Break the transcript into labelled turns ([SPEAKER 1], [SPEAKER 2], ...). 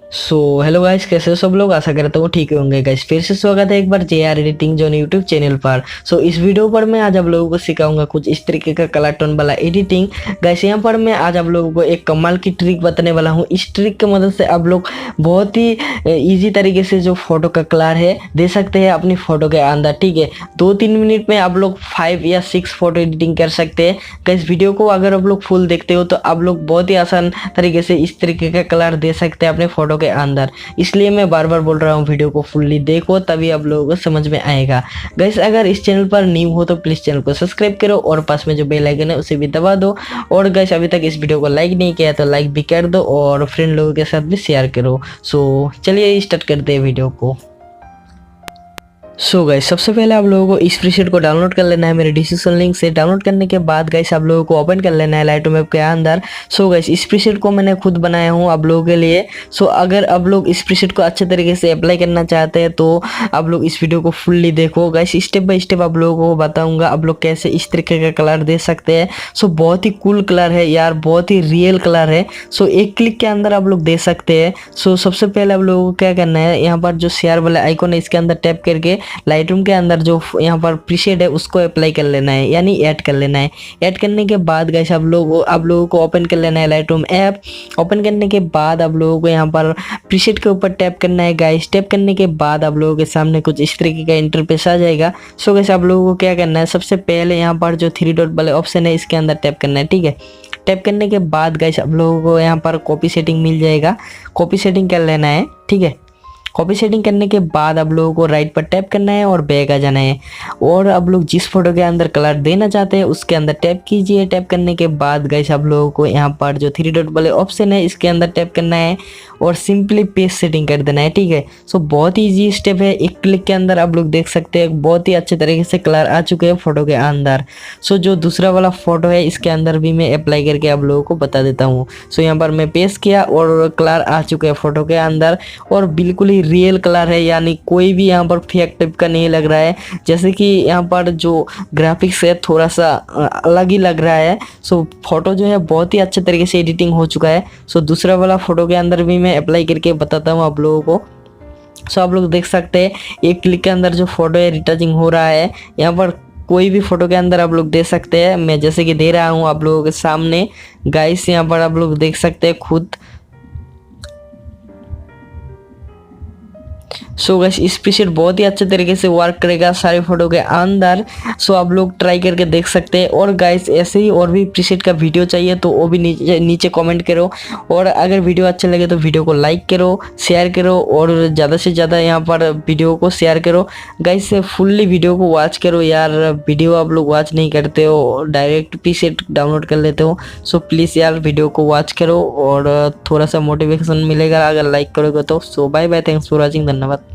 [SPEAKER 1] Hello guys, कैसे हो सब लोग। आशा करता हूँ ठीक होंगे गाइस। फिर से स्वागत है एक बार JR editing zone YouTube channel पर। इस वीडियो पर मैं आज आप लोगों को सिखाऊंगा कुछ इस तरीके का कलर टोन वाला एडिटिंग। गाइस यहाँ पर मैं आज आप लोगों को एक कमाल की ट्रिक बताने वाला हूँ। इस ट्रिक की मदद से आप लोग बहुत ही इजी तरीके से जो फोटो का कलर है दे सकते हैं अपनी फोटो के अंदर। ठीक है, 2-3 मिनट में आप लोग 5 या 6 फोटो एडिटिंग कर सकते हैं। गाइस वीडियो को अगर आप लोग फुल देखते हो तो आप लोग बहुत ही आसान तरीके से इस तरीके का कलर दे सकते हैं अपने फोटो के अंदर। इसलिए मैं बार बार बोल रहा हूँ वीडियो को फुल्ली देखो, तभी आप लोगों को समझ में आएगा। गाइस अगर इस चैनल पर न्यू हो तो प्लीज चैनल को सब्सक्राइब करो और पास में जो बेल आइकन है उसे भी दबा दो। और गाइस अभी तक इस वीडियो को लाइक नहीं किया तो लाइक भी कर दो और फ्रेंड लोगों के साथ भी शेयर करो। चलिए स्टार्ट करते हैं वीडियो को। गाइस सबसे पहले आप लोगों को इस प्रीसेट को डाउनलोड कर लेना है मेरे डिस्क्रिप्शन लिंक से। डाउनलोड करने के बाद गाइस आप लोगों को ओपन कर लेना है लाइटरूम ऐप के अंदर। गाइस इस प्रीसेट को मैंने खुद बनाया हूँ आप लोगों के लिए। अगर आप लोग इस प्रीसेट को अच्छे तरीके से अप्लाई करना चाहते हैं तो आप लोग इस वीडियो को फुल्ली देखो। गाइस स्टेप बाय स्टेप आप लोगों को बताऊंगा आप लोग कैसे इस तरीके का कलर दे सकते हैं। बहुत ही कूल कलर है यार, बहुत ही रियल कलर है। एक क्लिक के अंदर आप लोग दे सकते हैं। सबसे पहले आप लोगों को क्या करना है, यहाँ पर जो शेयर वाला आइकॉन है इसके अंदर टैप करके लाइटरूम के अंदर जो यहाँ पर प्रीसेट है उसको अप्लाई कर लेना है, यानी ऐड कर लेना है। ऐड करने के बाद गाइस आप लोगों को ओपन कर लेना है लाइटरूम ऐप। ओपन करने के बाद आप लोगों को यहाँ पर प्रीसेट के ऊपर टैप करना है गाइस। टैप करने के बाद आप लोगों के सामने कुछ इस तरीके का इंटरफेस आ जाएगा। गाइस आप लोगों को क्या करना है, सबसे पहले यहाँ पर जो 3 डॉट वाले ऑप्शन है इसके अंदर टैप करना है। ठीक है, टैप करने के बाद गाइस आप लोगों को यहाँ पर कॉपी सेटिंग मिल जाएगा। कॉपी सेटिंग कर लेना है। ठीक है, कॉपी सेटिंग करने के बाद आप लोगों को राइट पर टैप करना है और बैक आ जाना है। और आप लोग जिस फोटो के अंदर कलर देना चाहते हैं उसके अंदर टैप कीजिए। टैप करने के बाद गाइस आप लोगों को यहाँ पर जो 3 डॉट वाले ऑप्शन है इसके अंदर टैप करना है और सिंपली पेज सेटिंग कर देना है। ठीक है, बहुत ही ईजी स्टेप है। एक क्लिक के अंदर आप लोग देख सकते हैं बहुत ही अच्छे तरीके से कलर आ चुके हैं फोटो के अंदर। जो दूसरा वाला फोटो है इसके अंदर भी मैं अप्लाई करके आप लोगों को बता देता हूँ। यहाँ पर मैं पेस्ट किया और कलर आ चुके हैं फोटो के अंदर और बिल्कुल ही रियल कलर है, यानी कोई भी यहाँ पर फेक टाइप का नहीं लग रहा है। जैसे कि यहाँ पर जो ग्राफिक्स है थोड़ा सा अलग ही लग रहा है। फोटो जो है बहुत ही अच्छे तरीके से एडिटिंग हो चुका है। दूसरा वाला फोटो के अंदर भी मैं अप्लाई करके बताता हूँ आप लोगों को। आप लोग देख सकते हैं एक क्लिक के अंदर जो फोटो है रिटचिंग हो रहा है। यहाँ पर कोई भी फोटो के अंदर आप लोग दे सकते हैं, मैं जैसे कि दे रहा हूँ आप लोगों के सामने। गाइस यहाँ पर आप लोग देख सकते हैं खुद। गाइस इस प्रीसेट बहुत ही अच्छे तरीके से वर्क करेगा सारे फोटो के अंदर। आप लोग ट्राई करके देख सकते हैं। और गाइस ऐसे ही और भी प्रीसेट का वीडियो चाहिए तो वो भी नीचे कमेंट करो। और अगर वीडियो अच्छे लगे तो वीडियो को लाइक करो, शेयर करो और ज़्यादा से ज़्यादा यहाँ पर वीडियो को शेयर करो। गाइस फुल्ली वीडियो को वॉच करो यार, वीडियो आप लोग वॉच नहीं करते हो, डायरेक्ट प्रीसेट डाउनलोड कर लेते हो। प्लीज़ यार वीडियो को वॉच करो और थोड़ा सा मोटिवेशन मिलेगा अगर लाइक करोगे तो। Bye bye, thanks for watching, धन्यवाद।